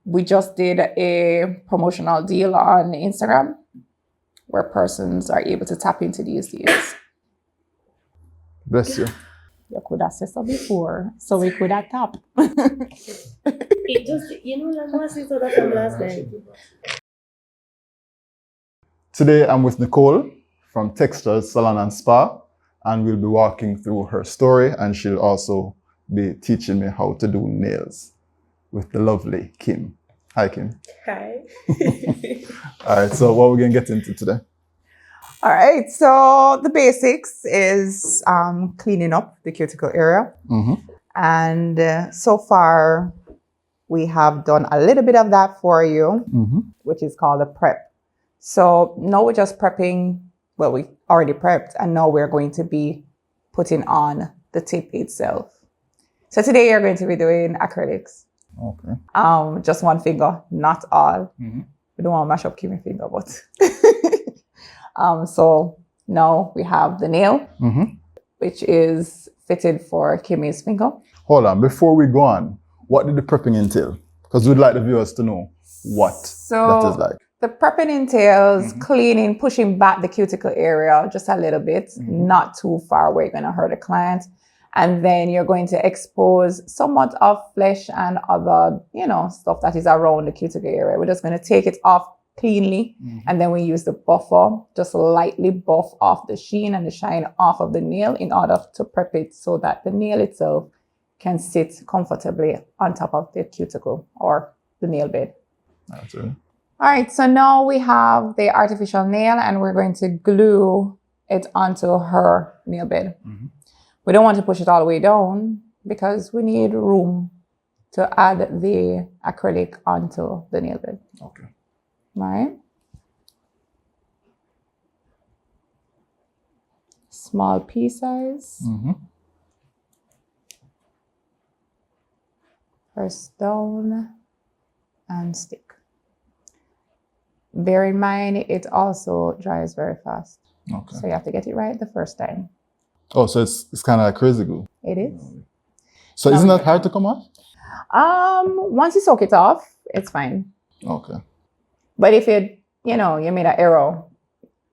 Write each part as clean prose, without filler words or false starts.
we just did a promotional deal on Instagram where persons are able to tap into these deals. Bless you. You could have said so before, so we could have tapped. It just, like Marcia told us from last night. Today I'm with Nicole from Textures, Salon and Spa, and we'll be walking through her story, and she'll also be teaching me how to do nails with the lovely Kim. Hi, Kim. Hi. All right, so what we're going to get into today? All right, so the basics is cleaning up the cuticle area. Mm-hmm. And so far, we have done a little bit of that for you, Mm-hmm. which is called a prep. So now we're just prepping, well, we already prepped, and now we're going to be putting on the tip itself. So today you're going to be doing acrylics. Okay. Just one finger, not all. Mm-hmm. We don't want to mash up Kimmy's finger, but so now we have the nail, Mm-hmm. which is fitted for Kimmy's finger. Hold on, before we go on, what did the prepping entail? Because we'd like the viewers to know what that is like. The prepping entails Mm-hmm. cleaning, pushing back the cuticle area just a little bit, Mm-hmm. not too far where you're going to hurt the client. And then you're going to expose somewhat of flesh and other, stuff that is around the cuticle area. We're just going to take it off cleanly. Mm-hmm. And then we use the buffer, just lightly buff off the sheen and the shine off of the nail in order to prep it so that the nail itself can sit comfortably on top of the cuticle or the nail bed. That's right. All right, so now we have the artificial nail and we're going to glue it onto her nail bed. Mm-hmm. We don't want to push it all the way down because we need room to add the acrylic onto the nail bed. Okay. All right. Small pea size. Mm-hmm. Press down and stick. Bear in mind, it also dries very fast. Okay. So you have to get it right the first time. Oh, so it's kind of like crazy glue. It is. So isn't that hard to come off? Once you soak it off, it's fine. Okay. But if you made an error,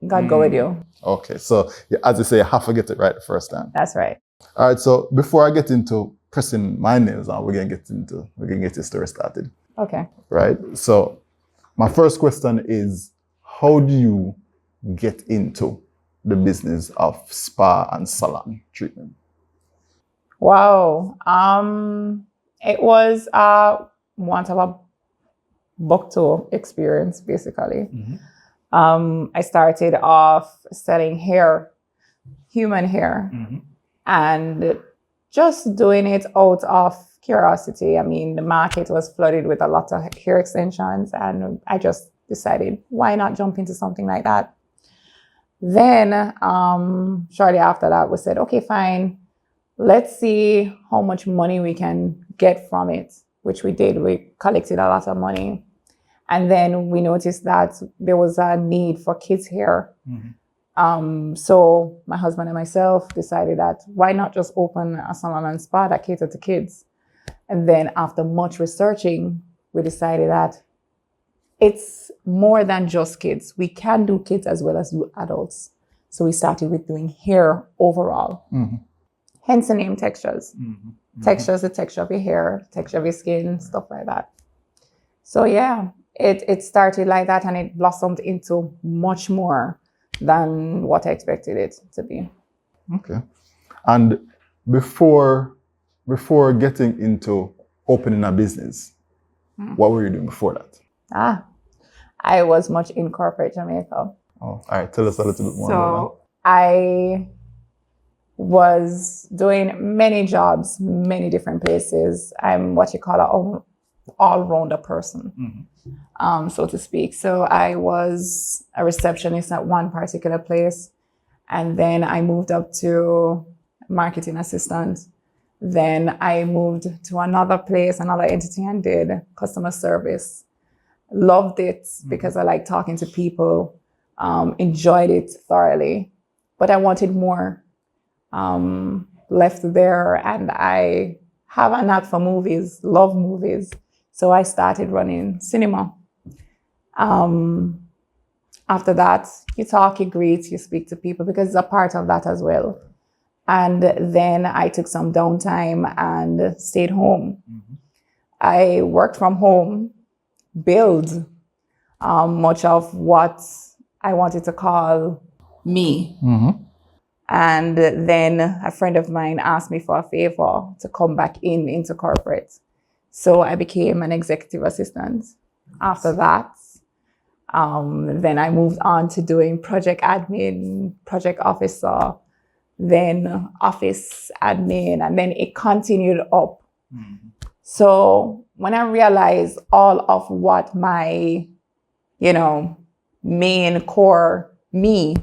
God go with you. Okay. So as you say, you have to get it right the first time. That's right. All right. So before I get into pressing my nails on, we're gonna get the story started. Okay. Right. So my first question is, how do you get into the business of spa and salon treatment? Wow. It was want of a book tour experience, basically. Mm-hmm. I started off selling hair, human hair, Mm-hmm. and just doing it out of curiosity. I mean, the market was flooded with a lot of hair extensions, and I just decided, why not jump into something like that? Then, shortly after that, we said, okay, fine. Let's see how much money we can get from it, which we did. We collected a lot of money. And then we noticed that there was a need for kids' hair. Mm-hmm. So my husband and myself decided that why not just open a salon and spa that cater to kids? And then after much researching, we decided that it's more than just kids. We can do kids as well as do adults. So we started with doing hair overall. Mm-hmm. Hence the name Textures. Mm-hmm. Mm-hmm. Textures, the texture of your hair, texture of your skin, stuff like that. So yeah, it started like that, and it blossomed into much more than what I expected it to be. Okay. And before getting into opening a business, what were you doing before that? I was much in corporate Jamaica. Oh, all right. Tell us a little bit more So about I was doing many jobs, many different places. I'm what you call an all-rounder person, Mm-hmm. so to speak. So I was a receptionist at one particular place, and then I moved up to marketing assistant. Then I moved to another place, another entity, and did customer service. Loved it because I like talking to people, enjoyed it thoroughly, but I wanted more. Left there, and I have a knack for movies, love movies. So I started running cinema. After that, you talk, you greet, you speak to people because it's a part of that as well. And then I took some downtime and stayed home. I worked from home, build much of what I wanted to call me. And then a friend of mine asked me for a favor to come back into corporate. So I became an executive assistant. After that, then I moved on to doing project admin, project officer, then office admin, and then it continued up. So when I realized all of what my, main core me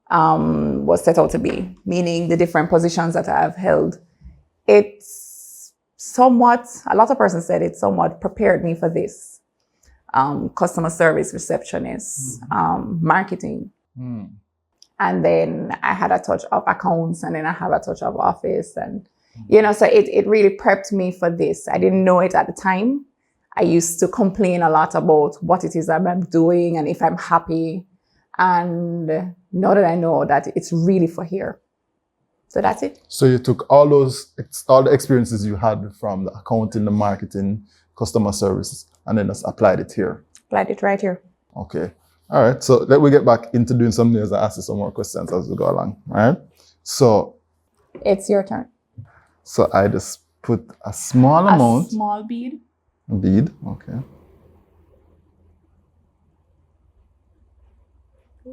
was set out to be, meaning the different positions that I have held, it's somewhat, a lot of persons said it somewhat prepared me for this. Customer service receptionist, marketing. And then I had a touch of accounts, and then I have a touch of office. And, so it really prepped me for this. I didn't know it at the time. I used to complain a lot about what it is that I'm doing and if I'm happy. And now that I know that it's really for here. So that's it. So you took all the experiences you had from the accounting, the marketing, customer service, and then just applied it here. Applied it right here. Okay. All right. So let me get back into doing some nails and ask you some more questions as we go along. All right. So it's your turn. So I just put a small amount. A small bead. Bead. Okay.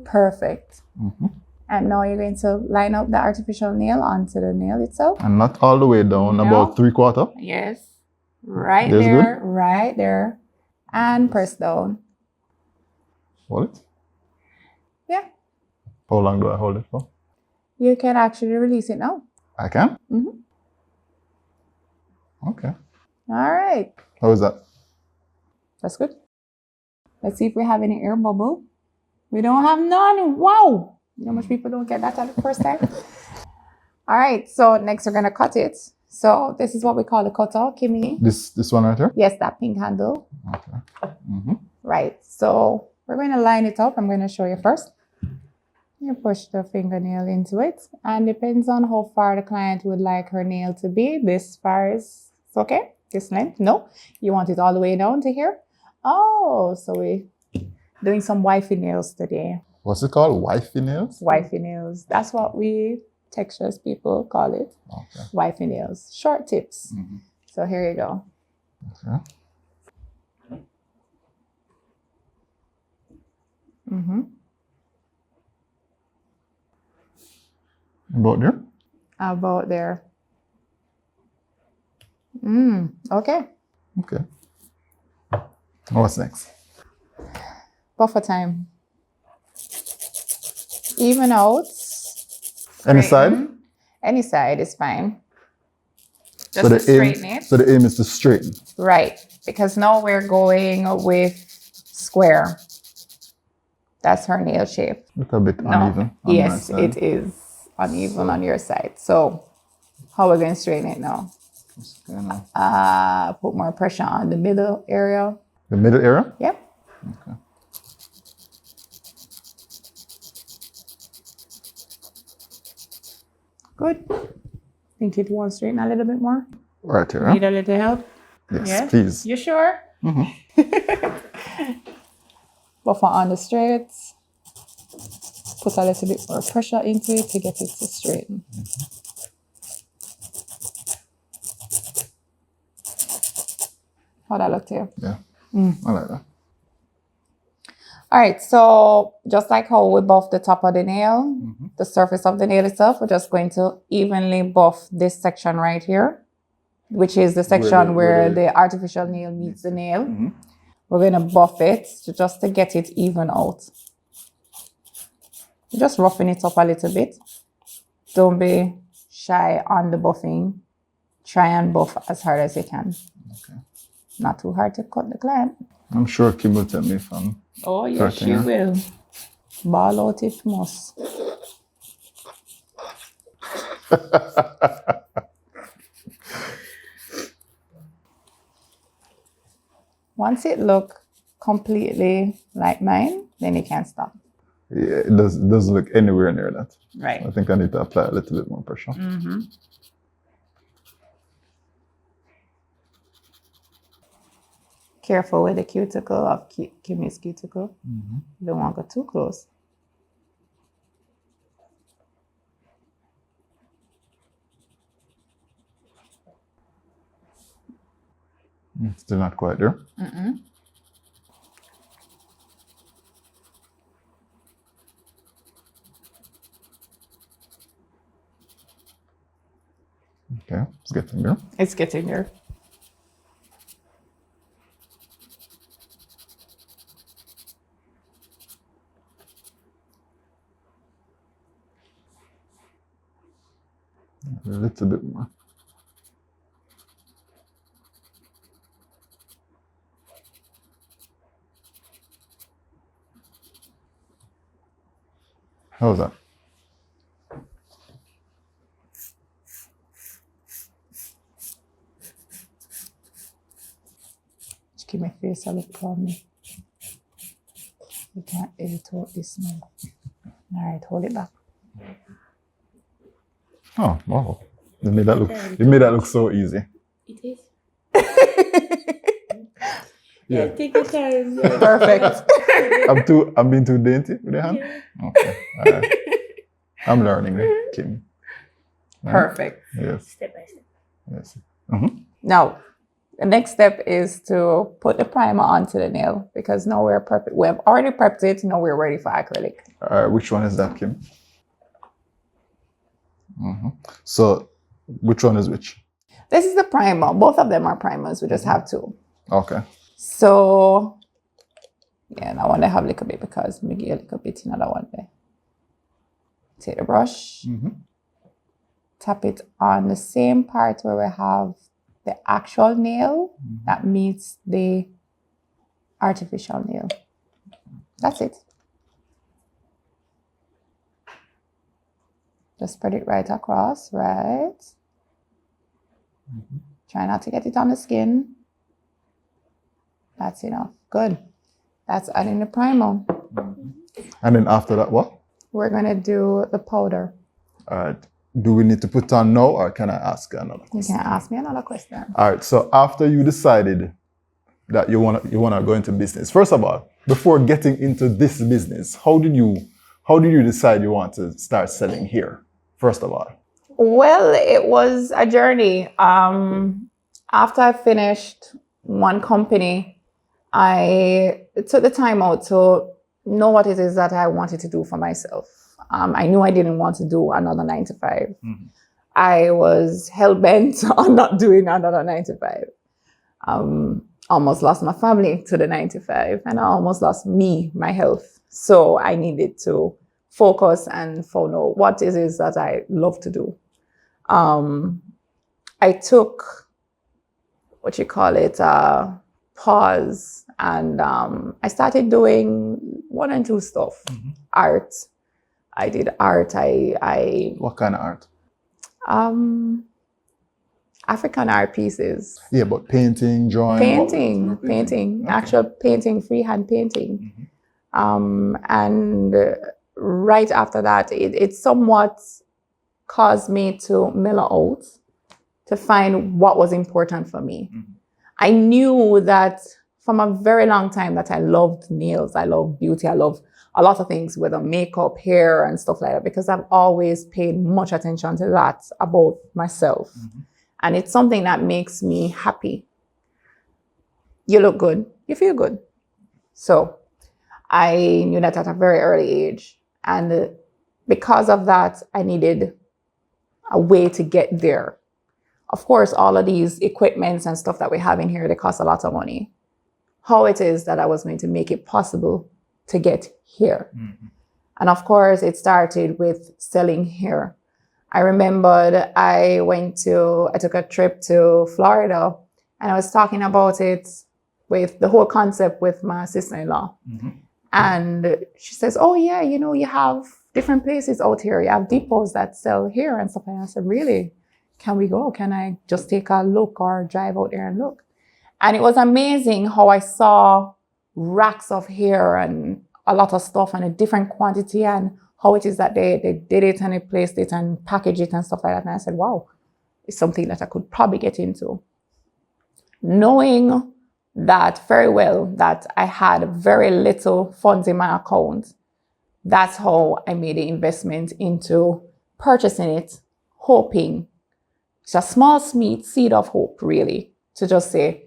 Perfect. And now you're going to line up the artificial nail onto the nail itself. And not all the way down, about 3/4. Yes. Right That's there. good. Right there. And press down. Hold it? Yeah. How long do I hold it for? You can actually release it now. I can? Okay. All right. How is that? That's good. Let's see if we have any air bubble. We don't have none. Wow. You know how much people don't get that at the first time? All right. So next we're going to cut it. So this is what we call the cutter, Kimmy. This one right here? Yes, that pink handle. Okay. Right. So we're going to line it up. I'm going to show you first. You push the fingernail into it. And depends on how far the client would like her nail to be. This far is okay. This length. No. You want it all the way down to here. Oh, so we're doing some wifey nails today. What's it called? Wifey nails? Wifey nails. That's what we textures people call it. Okay. Wifey nails. Short tips. So here you go. Okay. About there? About there. Okay. Okay. What's next? Buffer time. Even out. Any side? Any side is fine. Just So to straighten it. So the aim is to straighten. Right. Because now we're going with square. That's her nail shape. Look a bit uneven. On Yes, my side. it is uneven on your side. So how are we going to straighten it now? Put more pressure on the middle area. The middle area? Yep. Okay. Good. Think it wants to straighten a little bit more? Right here. Need a little help? Yes, please. You sure? Buffer on the straight. Put a little bit more pressure into it to get it to straighten. How that look to you? Yeah. I like that. All right, so just like how we buff the top of the nail, the surface of the nail itself, we're just going to evenly buff this section right here, which is the section where the artificial nail meets the nail. We're going to buff it just to get it even out. Just roughing it up a little bit. Don't be shy on the buffing. Try and buff as hard as you can. Okay. Not too hard to cut the client. I'm sure Kim will tell me if I'm... Oh, yes, she will. Ball out if must. Once it look completely like mine, then you can't stop. Yeah, it doesn't look anywhere near that. Right. I think I need to apply a little bit more pressure. Mm-hmm. Careful with the cuticle of Kimmy's cuticle. Mm-hmm. You don't want to go too close. Still not quite there. Mm-mm. Okay, it's getting there. It's getting there. A little bit more. How's that? Just keep my face a look for me. You can't edit out this now. All right, hold it back. Oh, wow. You made that look so easy. It is. Yeah. Take your time. Yeah. Perfect. I'm being too dainty with the hand? Yeah. Okay. All right. I'm learning, Kim. Perfect. Yes. Step by step. Yes. Mm-hmm. Now, the next step is to put the primer onto the nail because now we're prepped. We have already prepped it. Now we're ready for acrylic. Which one is that, Kim? Mm-hmm. So, which one is which? This is the primer. Both of them are primers. We just have two. Okay. So, yeah, and I want to have a little bit because we get a little bit in another one there. Take the brush, Mm-hmm. tap it on the same part where we have the actual nail that meets the artificial nail. That's it. Just spread it right across, right? Mm-hmm. Try not to get it on the skin. That's enough. Good. That's adding the primer. Mm-hmm. And then after that, what? We're going to do the powder. All right. Do we need to put on now or can I ask another You question? can ask me another question. All right. So after you decided that you wanna go into business, first of all, before getting into this business, how did you decide you want to start selling here? First of all. Well, it was a journey. After I finished one company, I took the time out to know what it is that I wanted to do for myself. I knew I didn't want to do another 9 to 5. Mm-hmm. I was hell-bent on not doing another 9 to 5. Almost lost my family to the 9 to 5, and I almost lost my health. So I needed to focus and follow what it is that I love to do. I took, pause, and I started doing 1 and 2 stuff. Mm-hmm. Art. I did art. What kind of art? African art pieces. Yeah, but painting, drawing. Painting, Okay. actual painting, freehand painting. Mm-hmm. And right after that, it somewhat caused me to mellow out, to find what was important for me. Mm-hmm. I knew that from a very long time that I loved nails, I love beauty, I love a lot of things, whether makeup, hair, and stuff like that, because I've always paid much attention to that about myself. Mm-hmm. And it's something that makes me happy. You look good, you feel good. So I knew that at a very early age. And because of that, I needed a way to get there. Of course, all of these equipments and stuff that we have in here, they cost a lot of money. How it is that I was going to make it possible to get here. Mm-hmm. And of course, it started with selling here. I remembered I took a trip to Florida, and I was talking about it with the whole concept with my sister-in-law. Mm-hmm. And she says, oh yeah, you have different places out here. You have depots that sell here and stuff. And I said, really? Can we go? Can I just take a look or drive out there and look? And it was amazing how I saw racks of hair and a lot of stuff and a different quantity and how it is that they did it and they placed it and packaged it and stuff like that. And I said, wow, it's something that I could probably get into. Knowing that very well, that I had very little funds in my account, that's how I made the investment into purchasing it, hoping. It's a small seed of hope, really, to just say,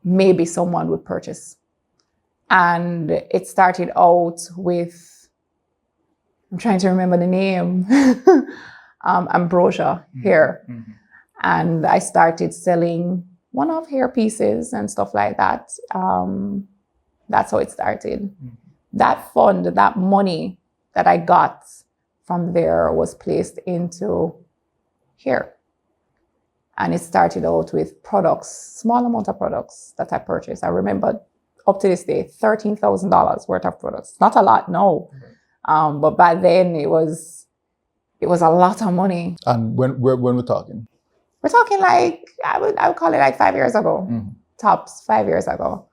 maybe someone would purchase. And it started out with, I'm trying to remember the name, ambrosia hair. Mm-hmm. And I started selling one-off hair pieces and stuff like that. That's how it started. Mm-hmm. That fund, that money that I got from there was placed into hair. And it started out with products, small amount of products that I purchased. I remember up to this day, $13,000 worth of products. Not a lot, no. Mm-hmm. But back then it was a lot of money. And when we're talking? We're talking like, I would call it like 5 years ago, mm-hmm. Tops 5 years ago,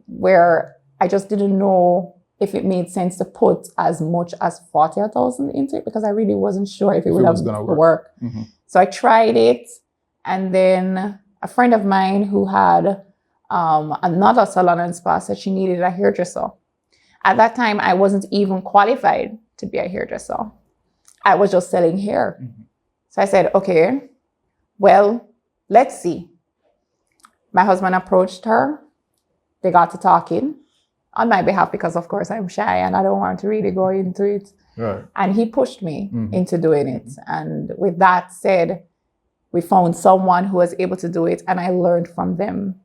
where I just didn't know if it made sense to put as much as 40,000 into it because I really wasn't sure if it would have work. Mm-hmm. So I tried it, and then a friend of mine who had another salon and spa said she needed a hairdresser. At that time, I wasn't even qualified to be a hairdresser. I was just selling hair. Mm-hmm. So I said, okay, well, let's see. My husband approached her. They got to talking on my behalf because, of course, I'm shy and I don't want to really go into it. Right. And he pushed me mm-hmm. into doing it. And with that said, we found someone who was able to do it, and I learned from them.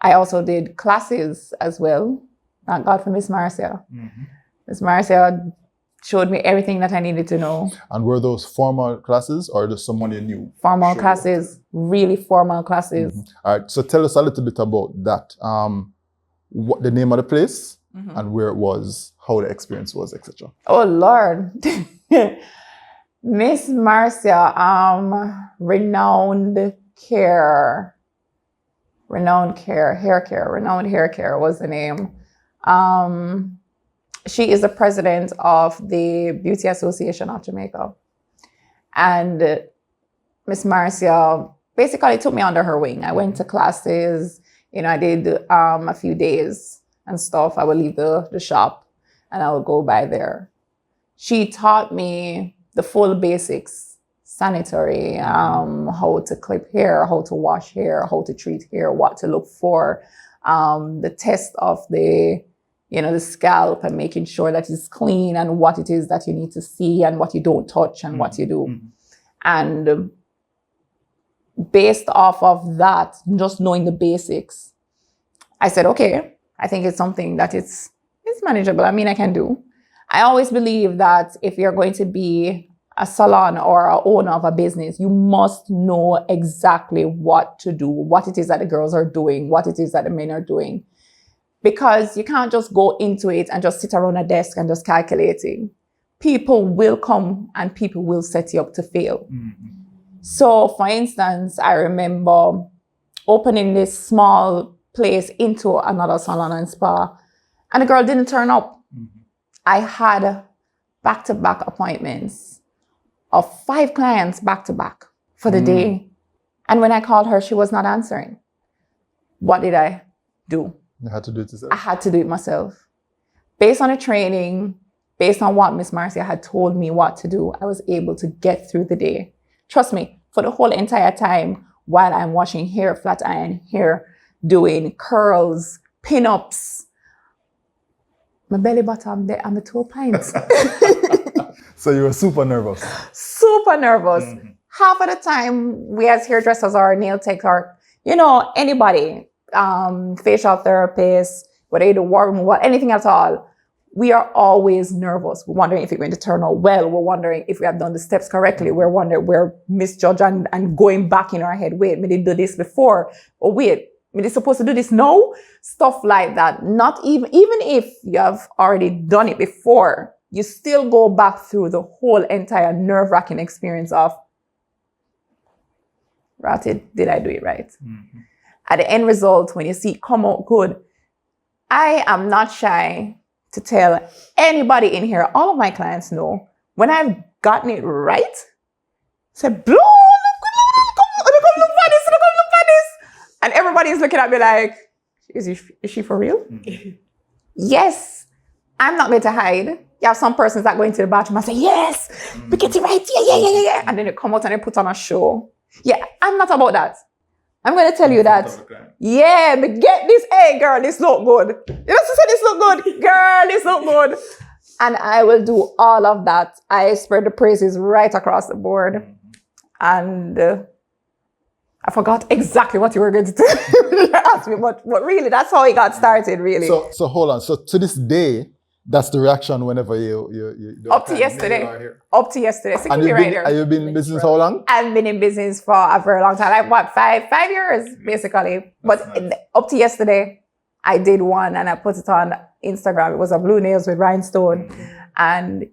I also did classes as well. Thank God for Miss Marcia. Mm-hmm. Miss Marcia showed me everything that I needed to know. And were those formal classes or just someone you knew? Formal classes, really formal classes. Mm-hmm. All right, so tell us a little bit about that. What the name of the place mm-hmm. and where it was, how the experience was, etc. Oh Lord. Miss Marcia, renowned hair care was the name. She is the president of the Beauty Association of Jamaica. And Miss Marcia basically took me under her wing. I went to classes, I did a few days and stuff. I would leave the shop and I would go by there. She taught me the full basics, sanitary, how to clip hair, how to wash hair, how to treat hair, what to look for, the test of the scalp and making sure that it's clean and what it is that you need to see and what you don't touch and mm-hmm. what you do. Mm-hmm. And based off of that, just knowing the basics, I said, okay, I think it's something that it's manageable. I mean, I can do. I always believe that if you're going to be a salon or an owner of a business, you must know exactly what to do, what it is that the girls are doing, what it is that the men are doing. Because you can't just go into it and just sit around a desk and just calculating. People will come and people will set you up to fail. Mm-hmm. So, for instance, I remember opening this small place into another salon and spa, and the girl didn't turn up. Mm-hmm. I had back-to-back appointments of 5 clients back-to-back for the day. And when I called her, she was not answering. What did I do? You had to do it yourself? I had to do it myself. Based on the training, based on what Miss Marcia had told me what to do, I was able to get through the day. Trust me, for the whole entire time while I'm washing hair, flat iron hair, doing curls, pin-ups, my belly button, I'm a 2 pints. So you were super nervous? Super nervous. Mm-hmm. Half of the time, we as hairdressers or nail techs or, anybody, facial therapists, whether you do Wart removal, anything at all, we are always nervous. We're wondering if it's going to turn out well. We're wondering if we have done the steps correctly. We're misjudging and going back in our head. Wait, me did do this before. Or wait, me did supposed to do this now? Stuff like that. Not even if you have already done it before, you still go back through the whole entire nerve-wracking experience of, did I do it right? Mm-hmm. at the end result, when you see it come out good, I am not shy to tell anybody in here, all of my clients know, when I've gotten it right, say, Blue, look for this. And everybody's looking at me like, is she for real? Yes. I'm not going to hide. You have some persons that go into the bathroom and say, yes, we get it right. Yeah. And then they come out and they put on a show. Yeah, I'm not about that. I'm going to tell you that, yeah, but get this, hey, girl, this look good. You know, say this look good. Girl, this look good. And I will do all of that. I spread the praises right across the board. And I forgot exactly what you were going to do. Ask me, but really, that's how it got started, really. So hold on. So to this day, that's the reaction whenever you do up to yesterday. Up to yesterday. So and you've been in business how long? I've been in business for a very long time. Like what, five years basically. But up to yesterday, I did one and I put it on Instagram. It was a blue nails with rhinestone. And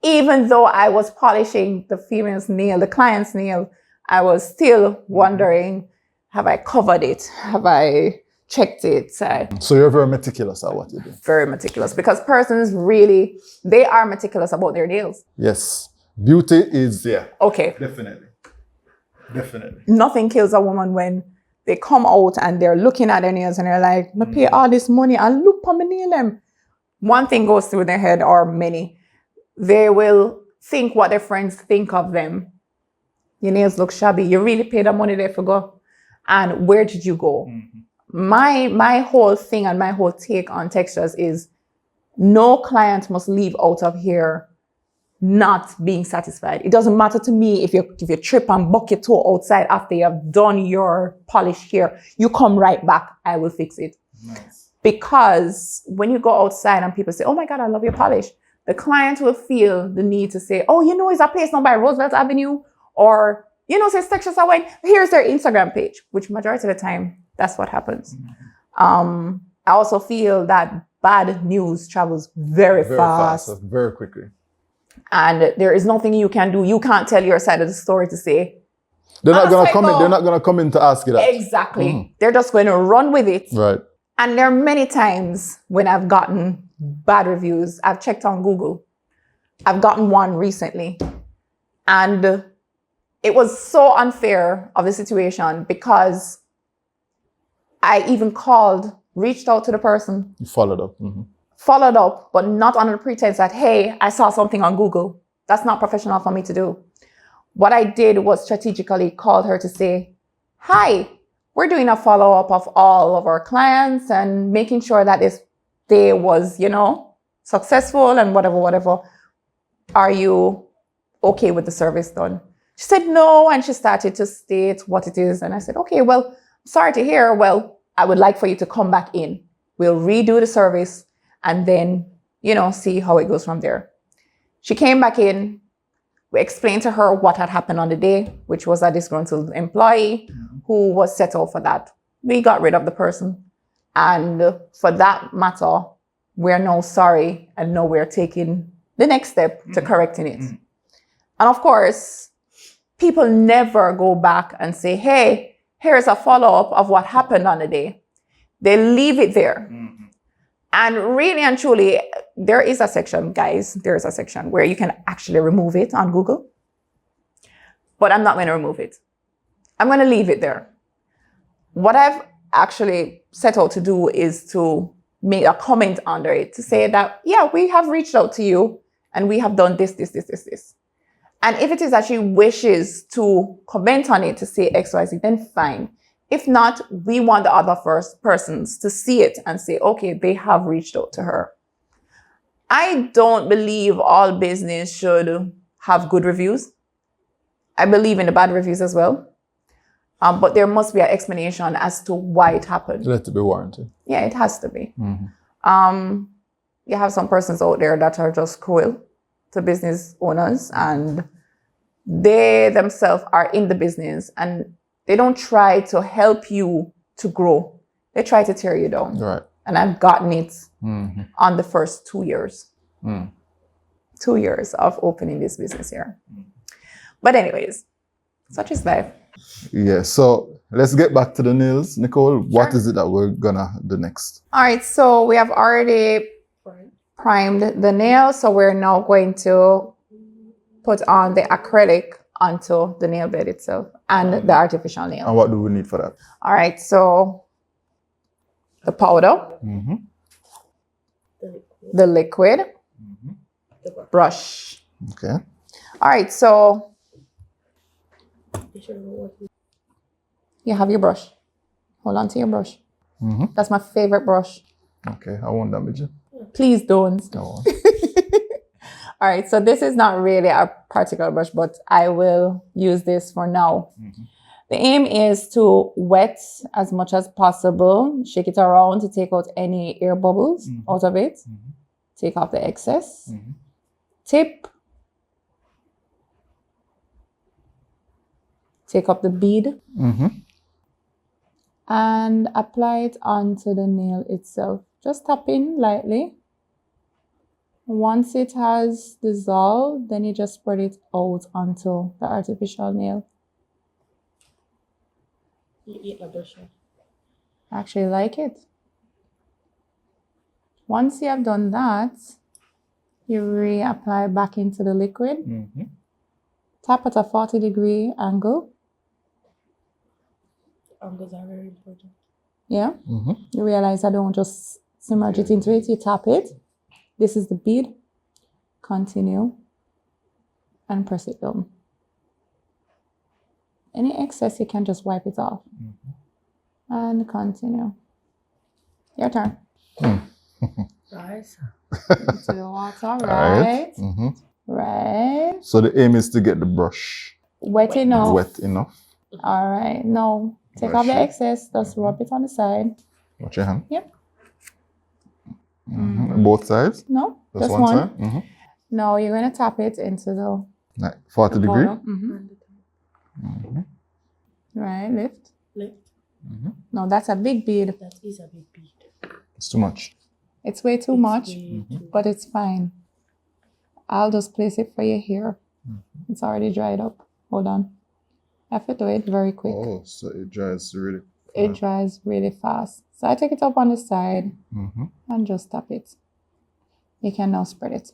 even though I was polishing the female's nail, the client's nail, I was still wondering, have I covered it? Have I checked it? So you're very meticulous at what you do. Very meticulous, because persons really, they are meticulous about their nails. Yes. Beauty is, okay. Definitely. Nothing kills a woman when they come out and they're looking at their nails and they're like, I pay all this money and look on my nail them. One thing goes through their head, or many. They will think what their friends think of them. Your nails look shabby. You really paid the money there for go. And where did you go? My whole thing and my whole take on textures is no client must leave out of here not being satisfied. It doesn't matter to me if you trip and buck your toe outside after you have done your polish here. You come right back. I will fix it. Nice. Because when you go outside and people say, oh my God, I love your polish, the client will feel the need to say, oh, you know, it's a place now by Roosevelt Avenue, or, you know, say Textures Hawaii. Here's their Instagram page, which majority of the time, that's what happens. I also feel that bad news travels very fast. Very quickly. And there is nothing you can do. You can't tell your side of the story to say. They're not going to come in. They're not going to come in to ask you that. Exactly. They're just going to run with it. Right. And there are many times when I've gotten bad reviews. I've checked on Google. I've gotten one recently. And it was so unfair of the situation because I even reached out to the person. You followed up. Followed up, but not under the pretense that, hey, I saw something on Google. That's not professional for me to do. What I did was strategically called her to say, hi, we're doing a follow-up of all of our clients and making sure that this day was, you know, successful and whatever. Are you okay with the service done? She said no, and she started to state what it is. And I said, okay, well, sorry to hear. Well, I would like for you to come back in. We'll redo the service and then, you know, see how it goes from there. She came back in. We explained to her what had happened on the day, which was a disgruntled employee who was set out for that. We got rid of the person. And for that matter, we're now sorry and now we're taking the next step to correcting it. And of course, people never go back and say, hey, here's a follow-up of what happened on the day. They leave it there. And really and truly, there is a section, guys, there is a section where you can actually remove it on Google. But I'm not going to remove it. I'm going to leave it there. What I've actually set out to do is to make a comment under it to say that, yeah, we have reached out to you and we have done this. And if it is that she wishes to comment on it to say X, Y, Z, then fine. If not, we want the other first persons to see it and say, okay, they have reached out to her. I don't believe all business should have good reviews. I believe in the bad reviews as well. But there must be an explanation as to why it happened. It has to be warranted. Yeah, it has to be. You have some persons out there that are just cruel to business owners, and they themselves are in the business and they don't try to help you to grow. They try to tear you down. Right. And I've gotten it on the first 2 years. 2 years of opening this business here. But anyways, Such is life. Yeah, so let's get back to the nails. Nicole, what is it that we're gonna do next? All right, so we have already primed the nail, so we're now going to put on the acrylic onto the nail bed itself and the artificial nail. And what do we need for that? All right, so the powder, the liquid, the brush. Okay. All right, so you have your brush. Hold on to your brush. That's my favorite brush. Okay, I won't damage it. Please don't. No. All right, so this is not really a particular brush, but I will use this for now. The aim is to wet as much as possible, shake it around to take out any air bubbles out of it, take off the excess, tip, take up the bead, and apply it onto the nail itself. Just tap in lightly. Once it has dissolved, then you just spread it out onto the artificial nail. I actually like it. Once you have done that, you reapply back into the liquid. Tap at a 40-degree angle. Angles are very important. Yeah. You realize I don't just submerge it into it, you tap it. This is the bead. Continue and press it down. Any excess, you can just wipe it off. And continue. Your turn. Nice. Into the water, right? Right. So the aim is to get the brush Wet enough. wet enough. All right. No. Take off the excess. Just rub it on the side. Watch your hand. Yep. Both sides? No. Just Just one one. side? No, you're going to tap it into the 40 degree? powder. Right. Lift. Lift. No, that's a big bead. That is a big bead. It's too much. It's way too much, Way too- but it's fine. I'll just place it for you here. It's already dried up. Hold on. I have to do it very quick. Oh, so it dries really It dries really fast. So I take it up on the side and just tap it. You can now spread it.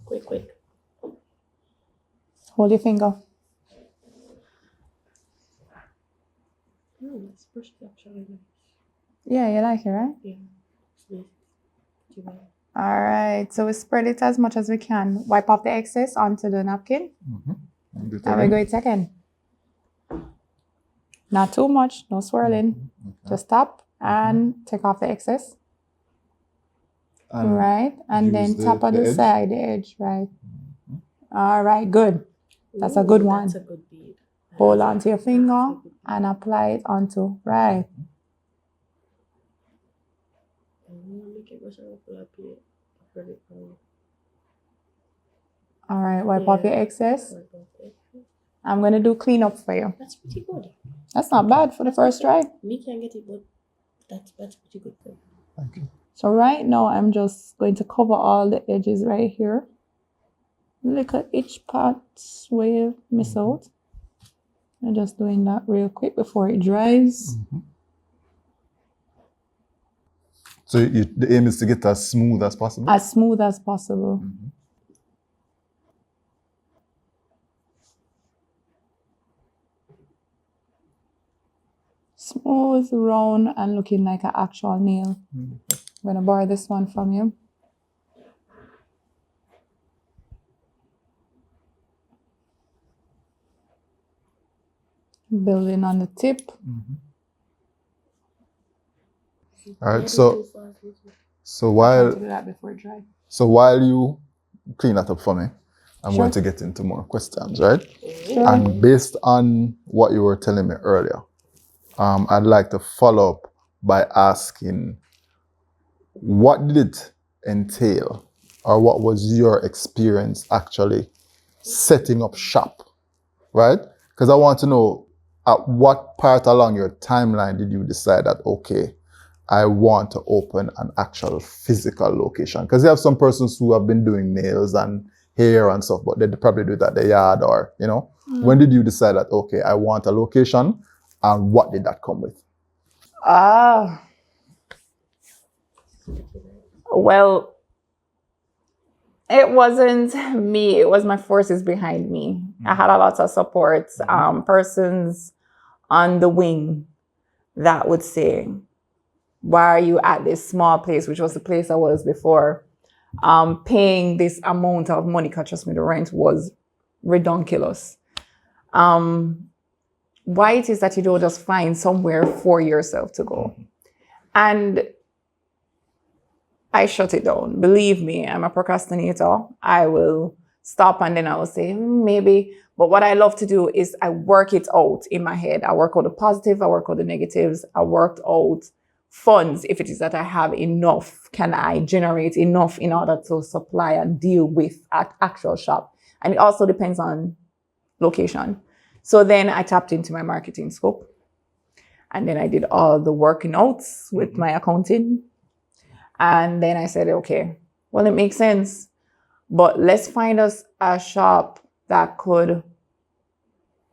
Quick. Hold your finger. This brush is actually nice. Yeah, you like it, right? Yeah. Smooth. Too bad. All right. So we spread it as much as we can. Wipe off the excess onto the napkin. And we go it again. Not too much. No swirling. Just tap and take off the excess. Right. And then use tap on the the edge? side, the edge. Right. All right. Good. That's a good one. That's a good bead. Hold on to your finger and apply it onto. Right. Make it brush off a bit. All right. Wipe off your excess. Wipe off the excess. I'm going to do cleanup for you. That's pretty good. That's not bad for the first try. Me can't get it, but that's pretty good. Thank you. So right now, I'm just going to cover all the edges right here. Look at each part where you miss out. I'm just doing that real quick before it dries. So the aim is to get as smooth as possible? As smooth as possible. Smooth, round, and looking like an actual nail. I'm going to borrow this one from you. Building on the tip. All right, so while Do that before it dries. while you clean that up for me, I'm Sure. going to get into more questions, right? Sure. And based on what you were telling me earlier, I'd like to follow up by asking, what did it entail, or what was your experience actually setting up shop, right? Because I want to know, at what part along your timeline did you decide that, okay, I want to open an actual physical location? Because you have some persons who have been doing nails and hair and stuff, but they probably do it at the yard or, you know. When did you decide that, okay, I want a location, and what did that come with? Well, it wasn't me, it was my forces behind me. I had a lot of support, persons on the wing that would say, why are you at this small place, which was the place I was before, paying this amount of money? Because trust me, the rent was redonkulous. Why it is that you don't just find somewhere for yourself to go? And I shut it down. Believe me, I'm a procrastinator. I will stop and then I will say, maybe. But what I love to do is I work it out in my head. I work out the positive, I work out the negatives, I worked out funds. If it is that I have enough, can I generate enough in order to supply and deal with at actual shop? And it also depends on location. So then I tapped into my marketing scope. And then I did all the working notes with my accounting. And then I said, okay, well, it makes sense, but let's find us a shop that could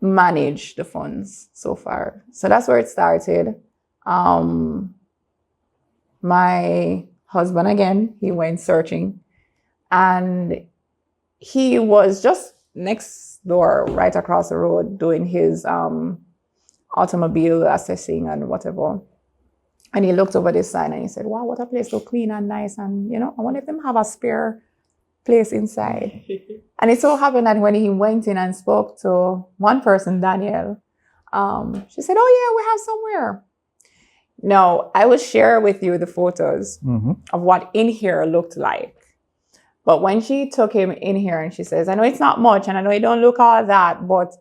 manage the funds so far. So that's where it started. My husband, again, he went searching, and he was just next door, right across the road, doing his automobile assessing and whatever. And he looked over this sign and he said, wow, what a place so clean and nice. And, you know, I wonder if them have a spare place inside. And it so happened that when he went in and spoke to one person, Danielle, she said, oh, yeah, we have somewhere. Now, I will share with you the photos of what in here looked like. But when she took him in here and she says, I know it's not much and I know it don't look all that, but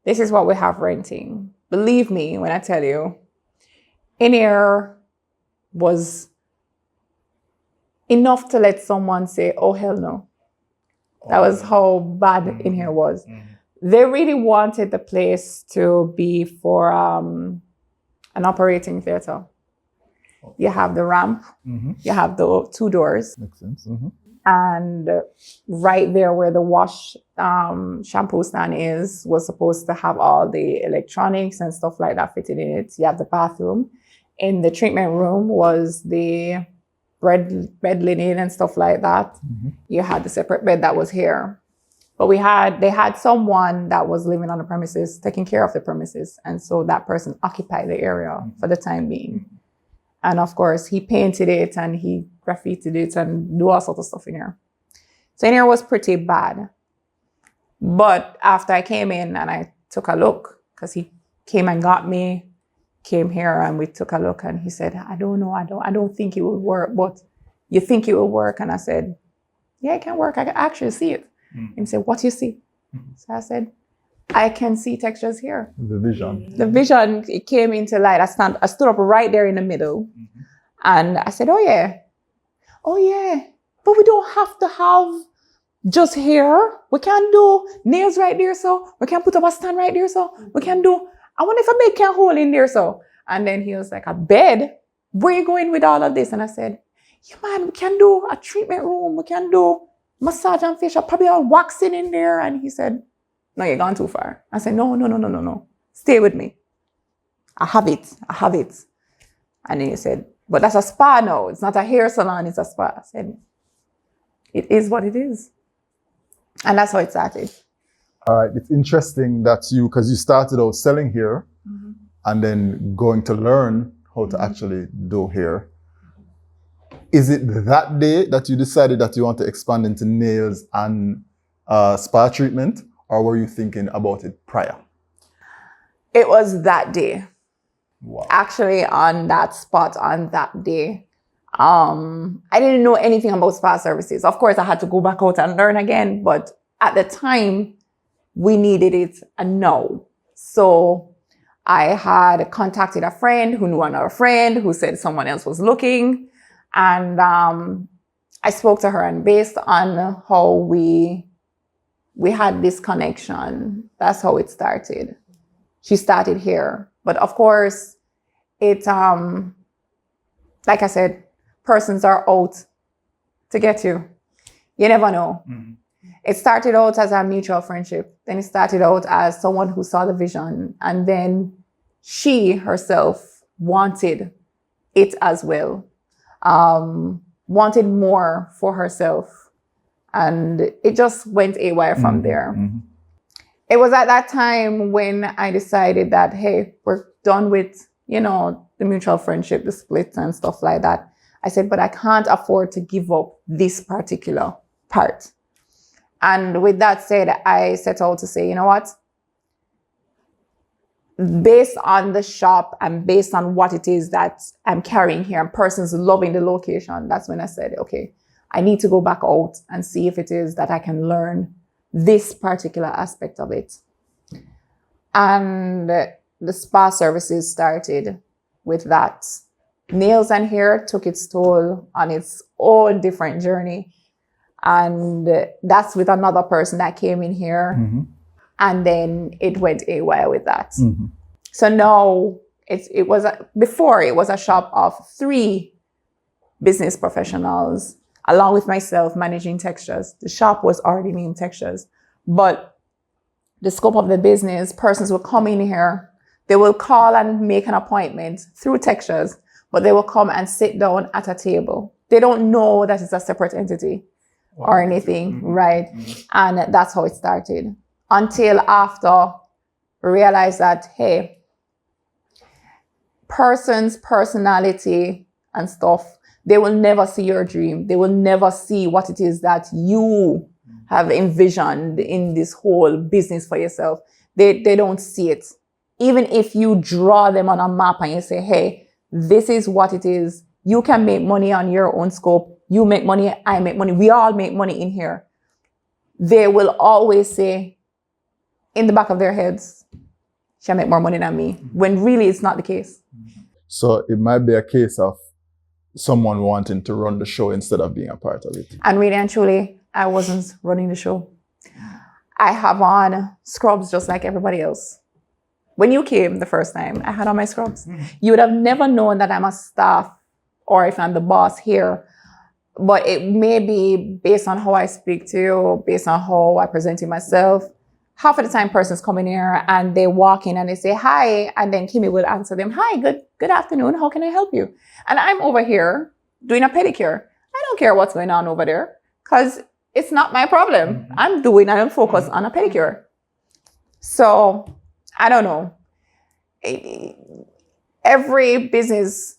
this is what we have renting. Believe me when I tell you, in here was enough to let someone say, oh, hell no. That was how bad in here was. They really wanted the place to be for an operating theater. You have the ramp, you have the 2 doors. Makes sense. And right there where the wash shampoo stand is, was supposed to have all the electronics and stuff like that fitted in it. You have the bathroom. In the treatment room was the bed linen and stuff like that. You had the separate bed that was here. But they had someone that was living on the premises, taking care of the premises. And so that person occupied the area for the time being. And of course, he painted it and he graffitied it and do all sorts of stuff in here. So in here was pretty bad. But after I came in and I took a look, because he came and got me, came here and we took a look and he said, I don't know, I don't think it would work, but you think it will work? And I said, yeah, it can work. I can actually see it. And he said, what do you see? So I said, I can see textures here. The vision. The vision, it came into light. I stood up right there in the middle and I said, oh yeah, but we don't have to have just hair. We can do nails right there, so we can put up a stand right there, so we can do, I wonder if a bed can hold in there, so. And then he was like, a bed? Where are you going with all of this? And I said, yeah, man, we can do a treatment room. We can do massage and facial, probably all waxing in there. And he said, no, you're gone too far. I said, no. Stay with me. I have it. And then he said, but that's a spa now. It's not a hair salon, it's a spa. I said, it is what it is. And that's how it started. All right, it's interesting that because you started out selling hair and then going to learn how to actually do hair. Is it that day that you decided that you want to expand into nails and spa treatment, or were you thinking about it prior? It was that day. Wow. Actually, on that spot, on that day, I didn't know anything about spa services. Of course, I had to go back out and learn again, but at the time, we needed it now. So I had contacted a friend who knew another friend who said someone else was looking. And I spoke to her, and based on how we had this connection, that's how it started. She started here. But of course, it, like I said, persons are out to get you. You never know. It started out as a mutual friendship. Then it started out as someone who saw the vision. And then she herself wanted it as well. Wanted more for herself. And it just went AY from there. It was at that time when I decided that, hey, we're done with, the mutual friendship, the splits and stuff like that. I said, but I can't afford to give up this particular part. And with that said, I set out to say, you know what? Based on the shop and based on what it is that I'm carrying here and persons loving the location, that's when I said, okay, I need to go back out and see if it is that I can learn this particular aspect of it. And the spa services started with that. Nails and hair took its toll on its own different journey. And that's with another person that came in here. And then it went AY with that. So now before it was a shop of 3 business professionals, along with myself managing textures. The shop was already named Textures, but the scope of the business, persons will come in here, they will call and make an appointment through Textures, but they will come and sit down at a table. They don't know that it's a separate entity or anything, right? And that's how it started. Until after we realized that, hey, person's personality and stuff, they will never see your dream. They will never see what it is that you have envisioned in this whole business for yourself. They don't see it. Even if you draw them on a map and you say, hey, this is what it is. You can make money on your own scope. You make money, I make money. We all make money in here. They will always say in the back of their heads, she'll make more money than me, when really it's not the case. So it might be a case of someone wanting to run the show instead of being a part of it. And really and truly, I wasn't running the show. I have on scrubs just like everybody else. When you came the first time, I had on my scrubs. You would have never known that I'm a staff or if I'm the boss here. But it may be based on how I speak to you, based on how I present myself. Half of the time persons come in here and they walk in and they say, hi. And then Kimmy will answer them, hi, good afternoon. How can I help you? And I'm over here doing a pedicure. I don't care what's going on over there because it's not my problem. I'm focused on a pedicure. So I don't know. Every business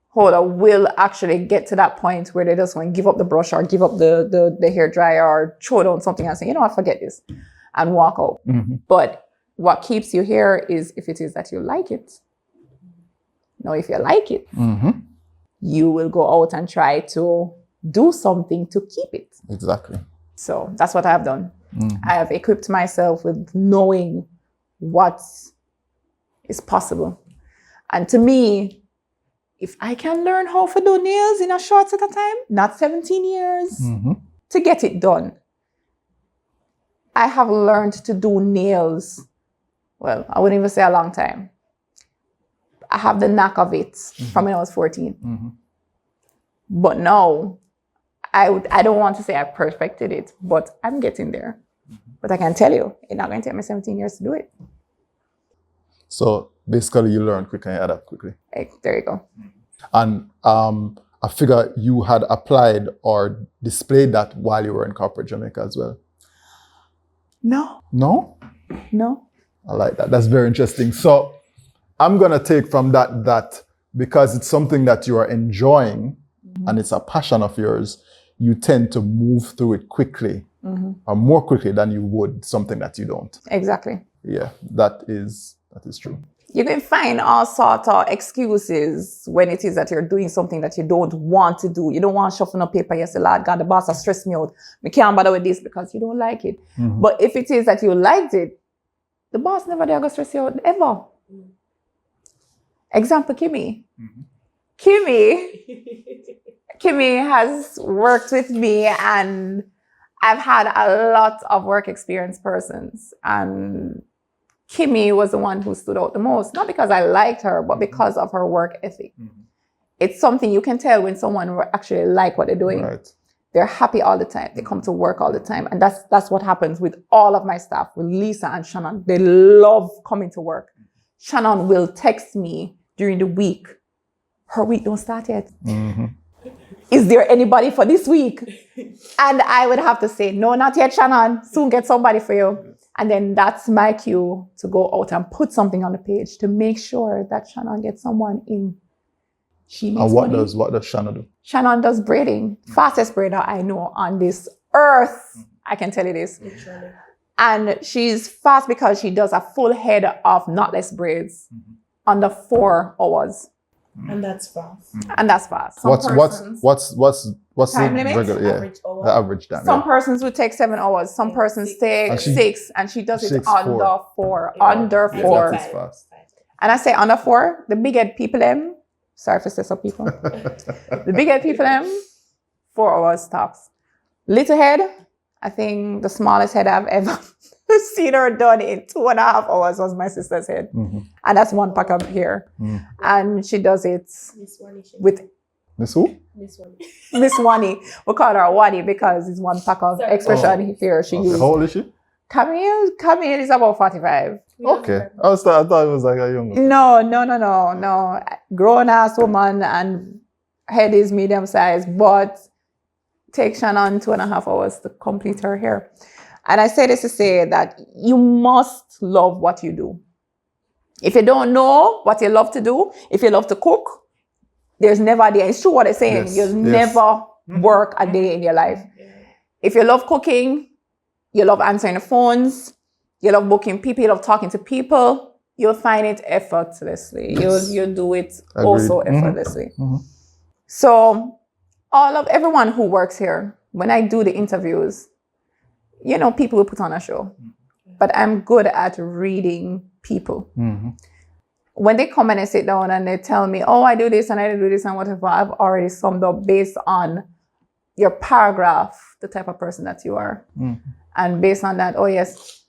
holder will actually get to that point where they just want to give up the brush or give up the hair dryer or throw down something and say, I forget this, and walk out. But what keeps you here is if it is that you like it. Now, if you like it, you will go out and try to do something to keep it. Exactly. So that's what I've done. I have equipped myself with knowing what is possible. And to me, if I can learn how to do nails in a short set of time, not 17 years, to get it done. I have learned to do nails, well, I wouldn't even say a long time. I have the knack of it from when I was 14. But now, I don't want to say I perfected it, but I'm getting there. But I can tell you, it's not going to take me 17 years to do it. So basically you learn quickly and adapt quickly. Hey, there you go. And I figure you had applied or displayed that while you were in corporate Jamaica as well. No. No? No. I like that. That's very interesting. So I'm going to take from that because it's something that you are enjoying and it's a passion of yours, you tend to move through it quickly or more quickly than you would something that you don't. Exactly. Yeah, that is true. You can find all sorts of excuses when it is that you're doing something that you don't want to do. You don't want to shuffle up paper. You say, Lord God, the boss has stressed me out. I can't bother with this because you don't like it. But if it is that you liked it, the boss never dare go stress you out, ever. Example, Kimmy. Kimmy has worked with me and I've had a lot of work experience persons. And Kimmy was the one who stood out the most, not because I liked her, but because of her work ethic. It's something you can tell when someone actually like what they're doing. Right. They're happy all the time. They come to work all the time. And that's what happens with all of my staff, with Lisa and Shannon. They love coming to work. Shannon will text me during the week. Her week don't start yet. Mm-hmm. Is there anybody for this week? And I would have to say, no, not yet, Shannon. Soon get somebody for you. And then that's my cue to go out and put something on the page to make sure that Shannon gets someone in. She makes And what money. does Shannon do? Shannon does braiding. Fastest braider I know on this earth. I can tell you this. Literally. And she's fast because she does a full head of knotless braids under 4 hours. And that's fast. And that's fast. Some What's Time the limit? regular? Yeah, Average hour. the average time. Some persons would take 7 hours. Some persons take And she- 6, and she does it 6, under 4. 4. Yeah. Under Yeah, 4. That is fast. And I say under 4. The big head people them. Sorry for some people. The big head people them. 4 hours tops. Little head. I think the smallest head I've ever seen her done in 2.5 hours was my sister's head, Mm-hmm. and that's 1 pack of hair. Mm. And she does it Miss Wani. with Miss who? Miss Wani. Miss Wani. We call her Wani because it's 1 pack of Sorry. expression hair she Okay. used. How old is she? Camille is about 45. Okay. I thought it was like a younger. No. Grown ass woman and head is medium size, but takes Shannon 2.5 hours to complete her hair. And I say this to say that you must love what you do. If you don't know what you love to do, if you love to cook, there's never a day. It's true what I'm saying. Yes, You'll yes. never work a day in your life. If you love cooking, you love answering the phones, you love booking people, you love talking to people, you'll find it effortlessly. Yes. You'll do it Agreed. also Mhm. effortlessly. Mhm. So everyone who works here, when I do the interviews, people will put on a show. But I'm good at reading people. Mm-hmm. When they come and they sit down and they tell me, oh, I do this and I do this and whatever, I've already summed up based on your paragraph, the type of person that you are. Mm. And based on that, oh yes,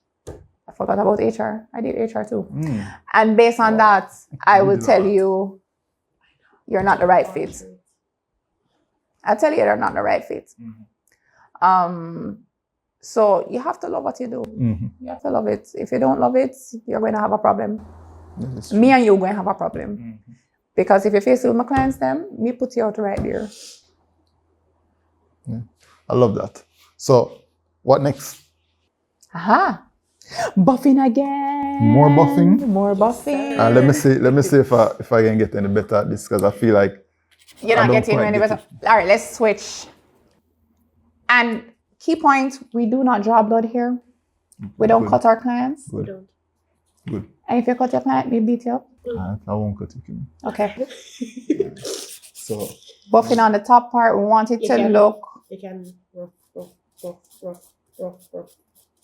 I forgot about HR. I did HR too. Mm. And based on that, I will did a tell lot. you, you're not the right fit. I'll tell you you're not the right fit. So you have to love what you do. Mm-hmm. You have to love it. If you don't love it, you're going to have a problem. This is true. Me and you are going to have a problem. Mhm. Because if you face with my clients, me put you out right there. I love that. So, what next? Aha. Buffing again. More buffing? More buffing. Let me see if I can get any better at this, because I feel like You're I not don't getting quite any get better. All right, let's switch. And key point, we do not draw blood here. We don't Good. cut our clients. We Good. don't. Good. And if you cut your client, we beat you up. I won't cut you, Kimmy. Okay. So, Buffing on the top part, we want it You to can- look. You can rough,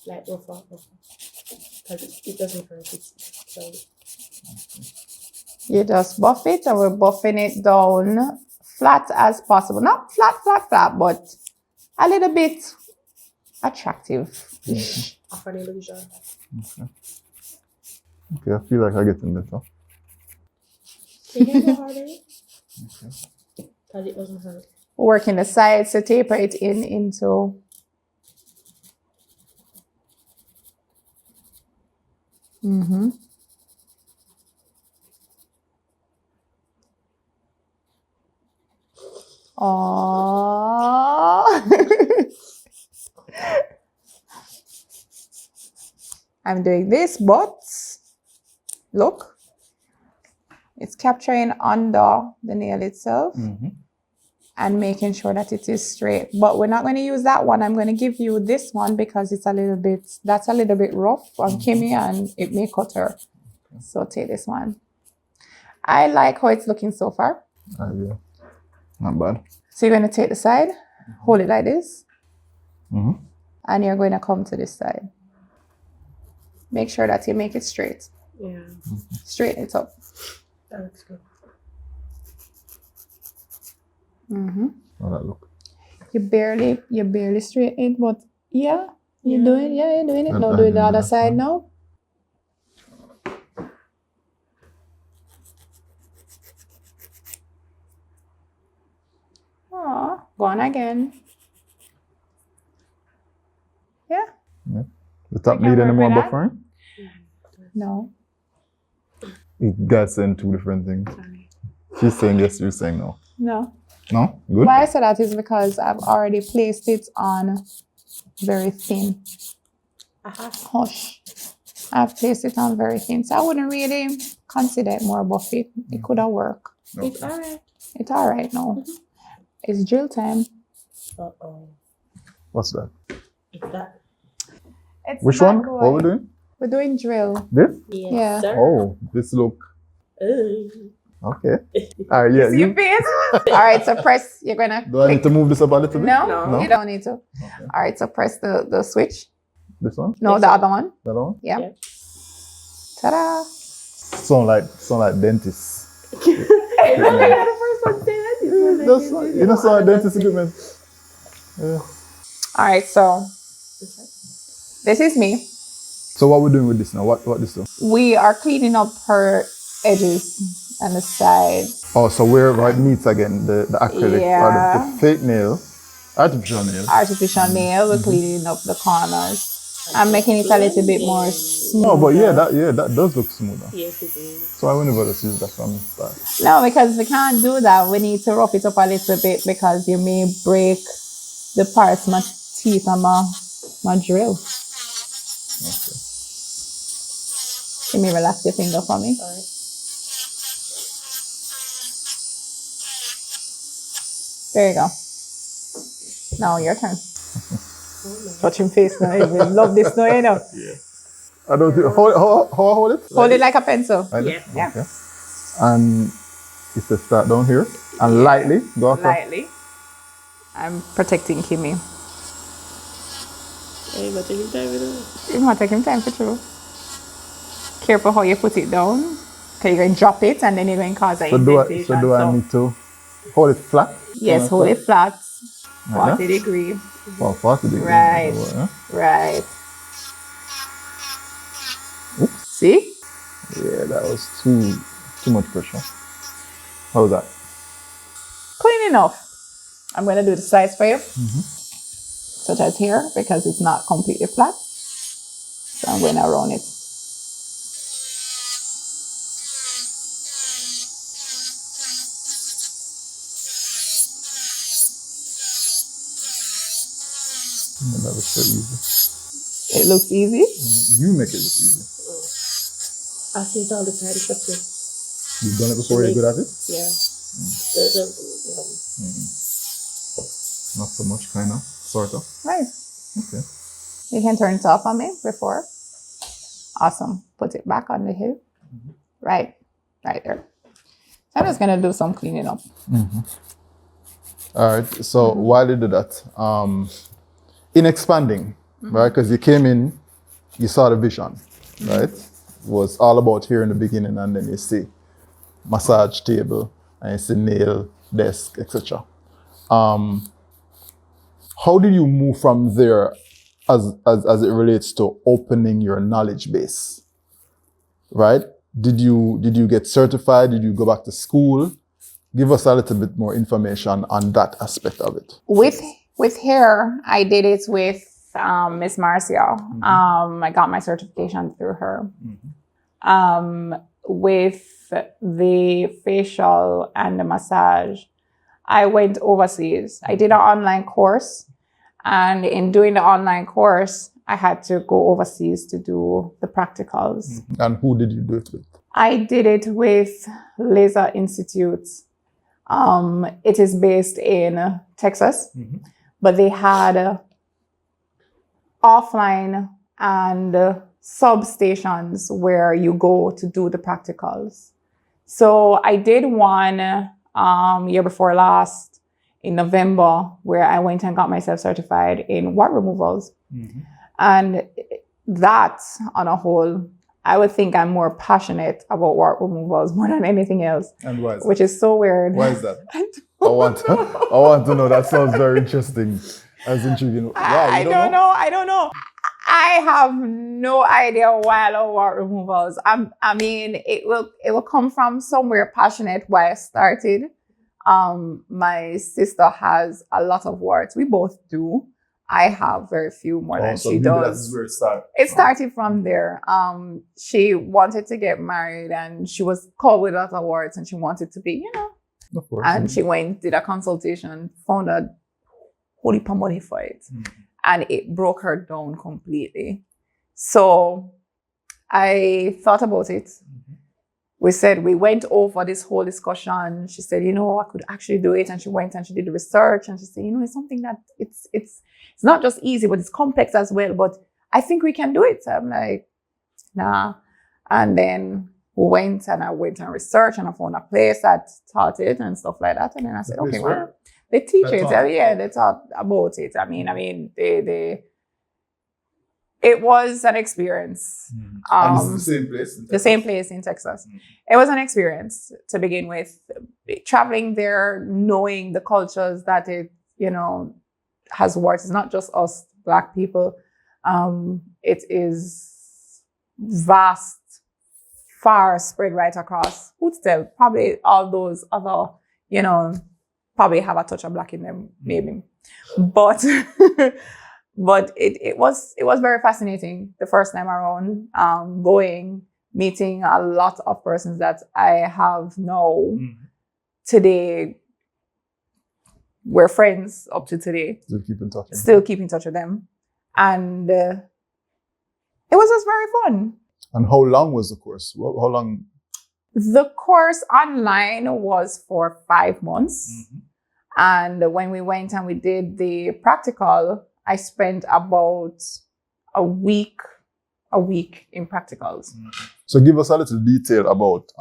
like rough out. Because it doesn't hurt. So You just buff it, and we're buffing it down flat as possible. Not flat, but a little bit attractive. offer an illusion. okay, I feel like I'm getting better. You can go harder. Because it doesn't hurt. Working the sides to taper it into. Mm-hmm. I'm doing this, but look, it's capturing under the nail itself Mm-hmm. and making sure that it is straight. But we're not going to use that one. I'm going to give you this one because it's that's a little bit rough on Kimmy and it may cut her. So take this one. I like how it's looking so far. Yeah. Not bad. So you're going to take the side, hold it like this, Mm-hmm. and you're going to come to this side. Make sure that you make it straight. Yeah. Straighten it up. That looks good. Mm-hmm. How that look? You barely straighten it, but yeah, you're Yeah. doing it. And Now I do do the other that side one. now. Go on again. top We can need any work more with that. buffering? No. You guys saying two different things. She's saying yes, you're saying no. No. No? Good? Why I say that is because I've already placed it on very thin. Hush. I've placed it on very thin. So I wouldn't really consider it more buffy. It could have worked. Okay. It's alright. It's all right now. It's drill time. Uh-oh. What's that? It's that. It's Which not one? good. What are we doing? We're doing drill. This? Yes, Yeah. sir. Oh, this look. Okay. All right, yeah. See your face? All right, so press. You're going to Do I need to move this up a little bit? No, No. you don't need to. Okay. All right, so press the switch. This one? No, This the one. other one. That one? Yeah. Yeah. Ta-da. Sound like dentists. You're the first one to say that. That's like, you know, sound like dentist equipment. Yeah. All right, so this is me. So what we're doing with this now? What this do? We are cleaning up her edges and the sides. Oh, so where it meets again, the acrylic or Yeah. the fake nail, artificial nail. Artificial nail, we're cleaning up the corners. I'm making it a little bit more smooth. Oh, but that does look smoother. Yes, it is. So I wouldn't just use that from the start. No, because we can't do that. We need to rough it up a little bit because you may break the parts, my teeth and my drill. Okay. Can you relax your finger for me? Alright. There you go. Now your turn. Touching face now. You love this now, you know. Yeah. I don't think, how I hold it? Hold it like a pencil. Like Yeah. this? Yeah. Okay. And it's a start down here. And lightly go across. Lightly. I'm protecting Kimmy. Hey, but taking time with it. You want to take him time for true. Careful how you put it down. Okay, you're going to drop it and then you're going to cause an indentation. So do I need to hold it flat? Yes, hold it flat. Like 40 that? degree. Oh, 40 degrees. Right. Yeah. Right. Oops. See? Yeah, that was too much pressure. How's that? Clean enough. I'm going to do the sides for you. Such as here, because it's not completely flat. So I'm going to round it. That was so easy. It looks easy. You make it look easy. I see it all the time, but You've done it before, you're good at it? yeah. Not so much, kind of, sort of. Right. Okay. You can turn it off on me before. Awesome. Put it back on the hip. Right. Right there. So I'm just going to do some cleaning up. All right. So while you do that, in expanding, right? Because you came in, you saw the vision, right? It was all about here in the beginning, and then you see massage table, and you see nail, desk, etc. How did you move from there as it relates to opening your knowledge base, right? Did you get certified? Did you go back to school? Give us a little bit more information on that aspect of it. With hair, I did it with Miss Marcia. I got my certification through her. With the facial and the massage, I went overseas. I did an online course. And in doing the online course, I had to go overseas to do the practicals. And who did you do it with? I did it with Laser Institute. It is based in Texas, but they had offline and substations where you go to do the practicals. So I did one year before last in November where I went and got myself certified in wart removals. And that on a whole, I would think I'm more passionate about wart removals more than anything else, And why is that? which is so weird. Why is that? I I want to know. That sounds very interesting. That's intriguing. Why? I don't know. I have no idea why I love wart removals. I mean, it will come from somewhere passionate why I started. My sister has a lot of warts. We both do. I have very few more than so she maybe does. That's where it started. It started from there. She wanted to get married and she was called with a lot of words and she wanted to be, Of course. and she went, did a consultation, found a whole heap of money for it. And it broke her down completely. So I thought about it. We went over this whole discussion. She said, I could actually do it. And she went and she did the research and she said, it's something that it's not just easy, but it's complex as well. But I think we can do it. So I'm like, nah. And then we went and I went and researched and I found a place that taught it and stuff like that. And then I said, okay, well, they teach it. They taught about it. I mean, it was an experience. And it's the same place in Texas? The same place in Texas. It was an experience to begin with. Traveling there, knowing the cultures that it, has worked. It's not just us Black people. It is vast, far spread right across. Who'd tell? Probably all those other, probably have a touch of Black in them, maybe. But but it was very fascinating the first time around, meeting a lot of persons that I have now today. We're friends up to today. Still keep in touch with them. And it was just very fun. And how long was the course? How long? The course online was for 5 months. And when we went and we did the practical, I spent about a week in practicals. So give us a little detail about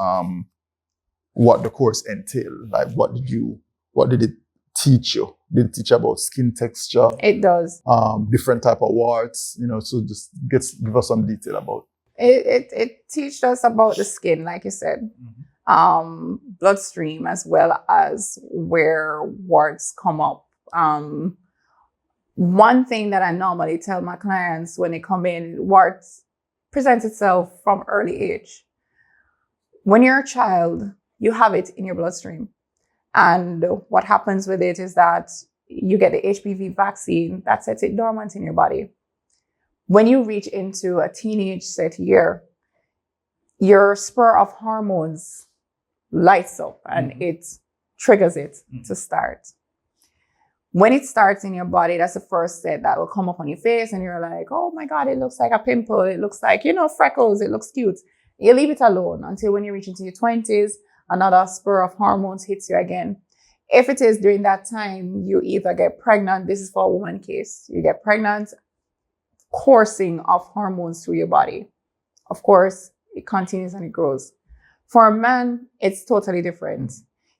what the course entailed. Like what did it teach you? Did it teach about skin texture? It does. Different type of warts, so just give us some detail about it teaches us about the skin, like you said. Bloodstream, as well as where warts come up. One thing that I normally tell my clients when they come in, warts presents itself from early age. When you're a child, you have it in your bloodstream. And what happens with it is that you get the HPV vaccine that sets it dormant in your body. When you reach into a teenage set year, your spur of hormones lights up and it triggers it to start. When it starts in your body, that's the first set that will come up on your face and you're like, oh my God, it looks like a pimple. It looks like, freckles. It looks cute. You leave it alone until when you reach into your 20s, another spur of hormones hits you again. If it is during that time, you either get pregnant. This is for a woman case. You get pregnant, coursing of hormones through your body. Of course, it continues and it grows. For a man, it's totally different.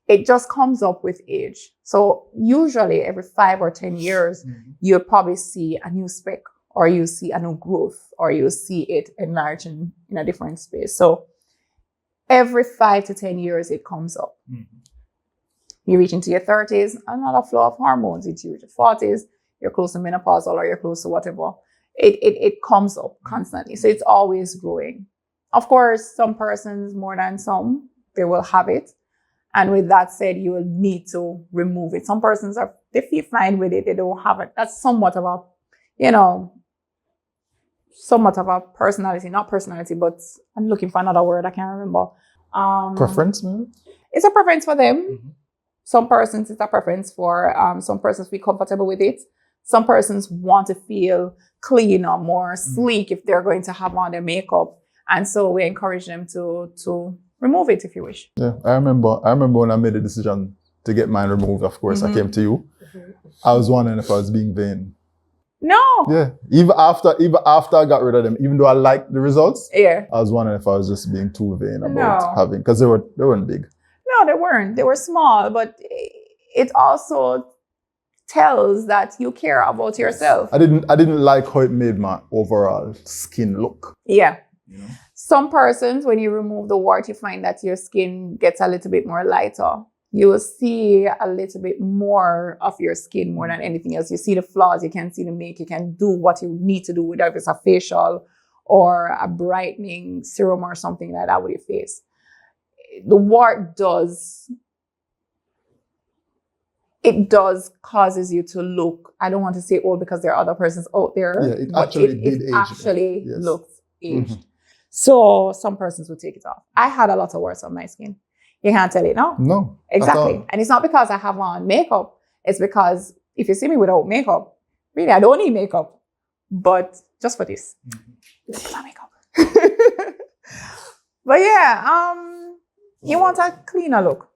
It just comes up with age. So usually every 5 or 10 years, you'll probably see a new speck or you see a new growth or you see it enlarging in a different space. So every 5 to 10 years, it comes up. You reach into your 30s, another flow of hormones. Into your 40s, you're close to menopausal or you're close to whatever. It comes up constantly. So it's always growing. Of course, some persons more than some, they will have it. And with that said, you will need to remove it. Some persons they feel fine with it. They don't have it. That's somewhat of a personality, not personality, but I'm looking for another word. I can't remember. Preference, maybe? It's a preference for them. Some persons, it's a preference for, some persons feel comfortable with it. Some persons want to feel clean or more sleek if they're going to have on their makeup. And so we encourage them to remove it if you wish. Yeah, I remember when I made the decision to get mine removed, of course, I came to you. I was wondering if I was being vain. No. Yeah. Even after I got rid of them, even though I liked the results, I was wondering if I was just being too vain about having, because they weren't big. No, they weren't. They were small, but it also tells that you care about yourself. I didn't like how it made my overall skin look. Yeah. Some persons, when you remove the wart, you find that your skin gets a little bit more lighter. You will see a little bit more of your skin more than anything else. You see the flaws, you can see the make, you can do what you need to do, whether it's a facial or a brightening serum or something like that with your face. The wart does it does causes you to look, I don't want to say old because there are other persons out there. Yeah, it but actually did age. It actually Yes. looks aged. So some persons would take it off. I had a lot of warts on my skin. You can't tell it, no? No. Exactly. And it's not because I have on makeup. It's because if you see me without makeup, really, I don't need makeup. But just for this. Put on makeup. But yeah, you want a cleaner look.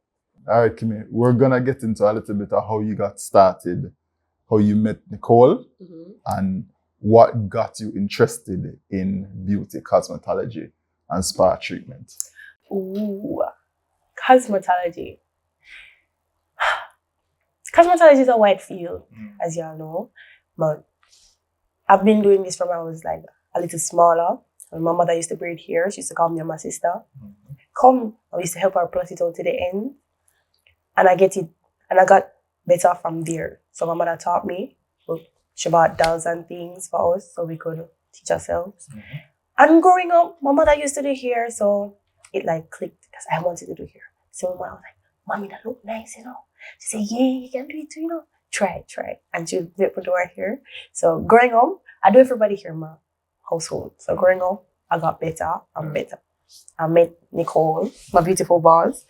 All right, Kimmy, we're going to get into a little bit of how you got started, how you met Nicole, and what got you interested in beauty, cosmetology, and spa treatment. Ooh, cosmetology. Cosmetology is a wide field, as y'all know, but I've been doing this from when I was like a little smaller. When my mother used to braid hair, she used to call me and my sister. Come, I used to help her plait it out to the end. And I got better from there. So my mother taught me. She bought dolls and things for us so we could teach ourselves. And growing up, my mother used to do hair, so it like clicked because I wanted to do hair. So my mom was like, "Mommy, that look nice, you know." She said, "Yeah, you can do it too, you know. Try it. And she would do her hair. So growing up, I do everybody here in my household. So growing up, I got better and better. I met Nicole, my beautiful boss,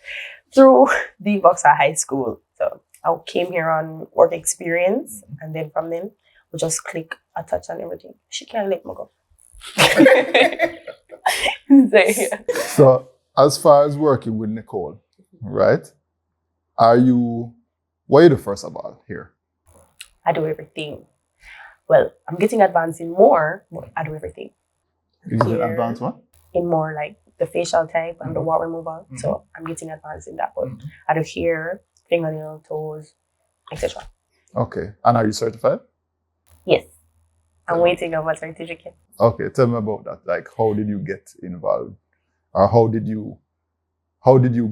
through the Boxer High School. So I came here on work experience, and then from then we just click a touch on everything. She can't let me go. So, yeah. So as far as working with Nicole, right? What are you the first of all here? I do everything. Well, I'm getting advanced in more, but I do everything. You did an advanced one? In more like the facial type and the wart removal. So I'm getting advanced in that. But I do hair, fingernail, toes, etc. Okay. And are you certified? Yes. I'm waiting on my certificate. Okay. Tell me about that. Like, how did you get involved? Or how did you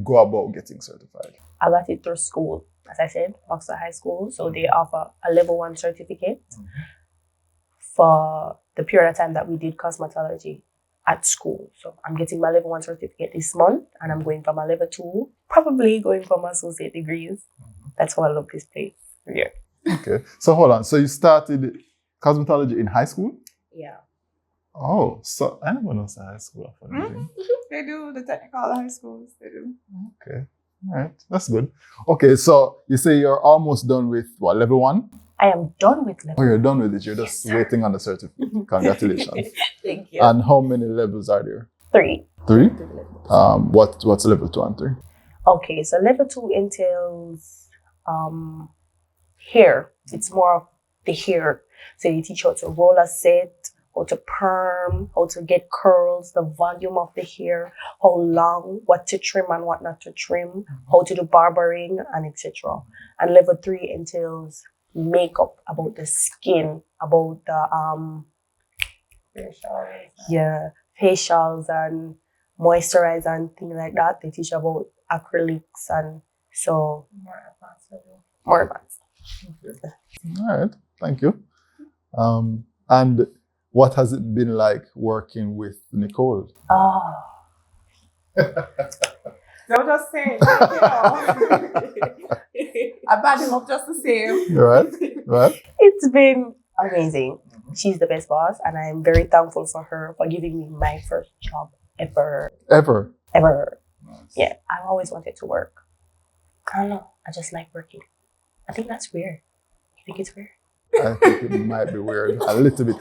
go about getting certified? I got it through school. As I said, Boxer High School. So they offer a level 1 certificate for the period of time that we did cosmetology at school. So I'm getting my level 1 certificate this month, and I'm going for my level 2, probably going for my associate degrees. That's how I love this place. Yeah. Okay. So hold on. So you started cosmetology in high school? Yeah. Oh, so anyone else in high school? They do, the technical high schools, they do. Okay. All right. That's good. Okay. So you say you're almost done with what, level 1? I am done with level. Oh, you're done with it. You're just waiting on the certificate. Congratulations. Thank you. And how many levels are there? 3. 3? What's level 2 and 3? Okay, so level 2 entails hair. It's more of the hair. So you teach how to roll a set, how to perm, how to get curls, the volume of the hair, how long, what to trim and what not to trim, how to do barbering, and etc. And level 3 entails makeup, about the skin, about the facials and moisturizer and things like that. They teach about acrylics and so more advanced. Okay. All right. Thank you. And what has it been like working with Nicole? Oh. Don't just say it. I bad him up just the same. Right. It's been amazing. She's the best boss, and I'm very thankful for her for giving me my first job ever. Ever. Nice. Yeah, I always wanted to work. I don't know. I just like working. I think that's weird. You think it's weird? I think it might be weird. A little bit.